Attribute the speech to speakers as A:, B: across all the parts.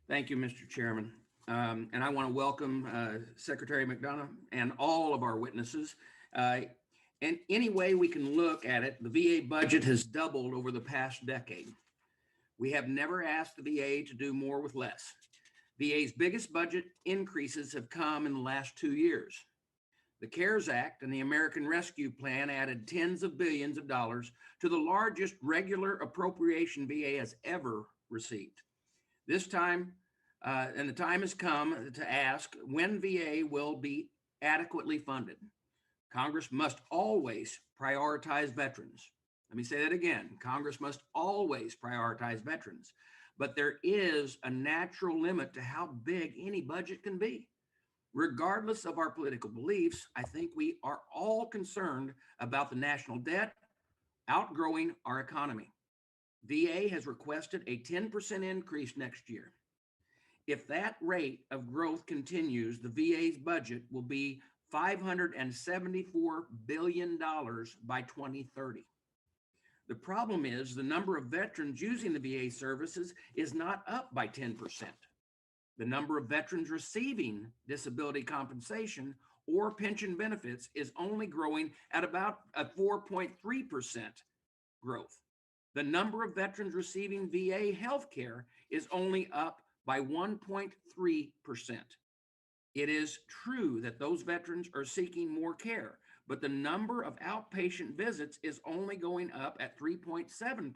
A: Thank you, Mr. Chairman. And I want to welcome Secretary McDonough and all of our witnesses. Uh, and any way we can look at it, the VA budget has doubled over the past decade. We have never asked the VA to do more with less. VA's biggest budget increases have come in the last 2 years. The CARES Act and the American Rescue Plan added tens of billions of dollars to the largest regular appropriation VA has ever received. This time, and the time has come to ask when VA will be adequately funded. Congress must always prioritize veterans. Let me say that again. Congress must always prioritize veterans, but there is a natural limit to how big any budget can be. Regardless of our political beliefs, I think we are all concerned about the national debt outgrowing our economy. VA has requested a 10% increase next year. If that rate of growth continues, the VA's budget will be $574 billion by 2030. The problem is the number of veterans using the VA services is not up by 10%. The number of veterans receiving disability compensation or pension benefits is only growing at about a 4.3% growth. The number of veterans receiving VA health care is only up by 1.3%. It is true that those veterans are seeking more care, but the number of outpatient visits is only going up at 3.7%.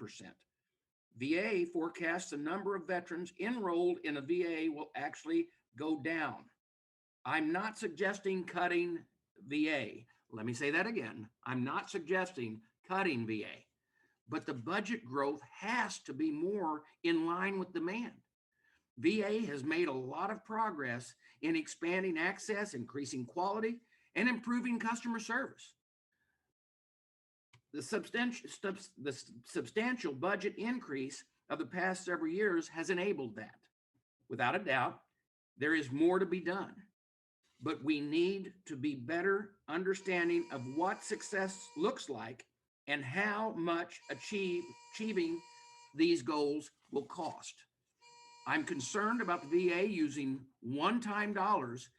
A: VA forecasts the number of veterans enrolled in a VA will actually go down. I'm not suggesting cutting VA. Let me say that again. I'm not suggesting cutting VA, but the budget growth has to be more in line with demand. VA has made a lot of progress in expanding access, increasing quality, and improving customer service. The substantial budget increase of the past several years has enabled that. Without a doubt, there is more to be done, but we need to be better understanding of what success looks like and how much achieving these goals will cost. I'm concerned about the VA using one-time dollars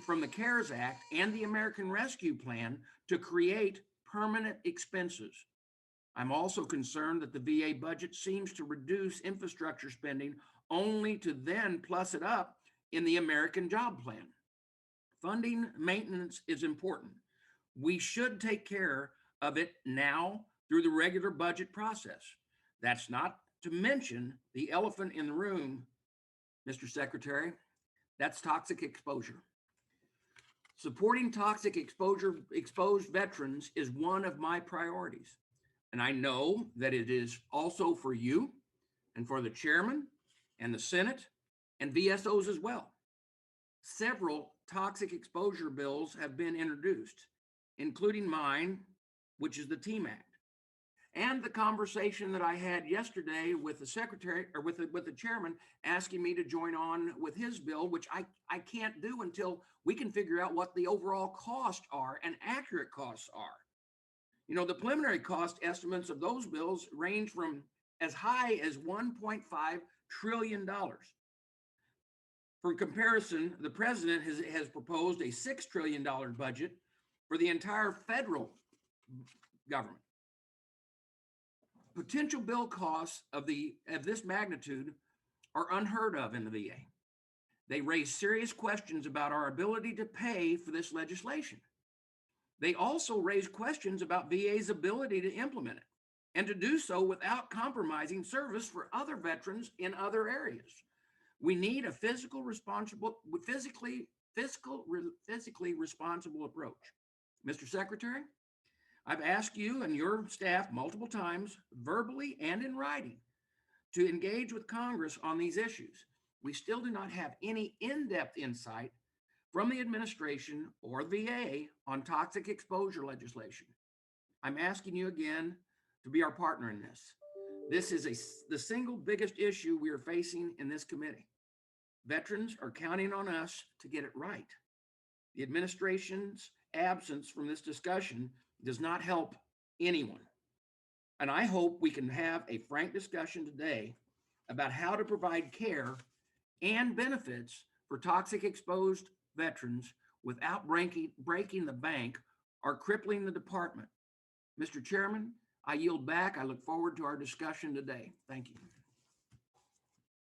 A: from the CARES Act and the American Rescue Plan to create permanent expenses. I'm also concerned that the VA budget seems to reduce infrastructure spending only to then plus it up in the American Job Plan. Funding maintenance is important. We should take care of it now through the regular budget process. That's not to mention the elephant in the room, Mr. Secretary, that's toxic exposure. Supporting toxic exposed veterans is one of my priorities. And I know that it is also for you and for the chairman and the Senate and VSOs as well. Several toxic exposure bills have been introduced, including mine, which is the TEAM Act. And the conversation that I had yesterday with the secretary or with the chairman asking me to join on with his bill, which I can't do until we can figure out what the overall costs are and accurate costs are. You know, the preliminary cost estimates of those bills range from as high as $1.5 trillion. For comparison, the president has proposed a $6 trillion budget for the entire federal government. Potential bill costs of this magnitude are unheard of in the VA. They raise serious questions about our ability to pay for this legislation. They also raise questions about VA's ability to implement it and to do so without compromising service for other veterans in other areas. We need a physically responsible approach. Mr. Secretary, I've asked you and your staff multiple times, verbally and in writing, to engage with Congress on these issues. We still do not have any in-depth insight from the administration or VA on toxic exposure legislation. I'm asking you again to be our partner in this. This is the single biggest issue we are facing in this committee. Veterans are counting on us to get it right. The administration's absence from this discussion does not help anyone. And I hope we can have a frank discussion today about how to provide care and benefits for toxic exposed veterans without breaking the bank or crippling the department. Mr. Chairman, I yield back. I look forward to our discussion today. Thank you.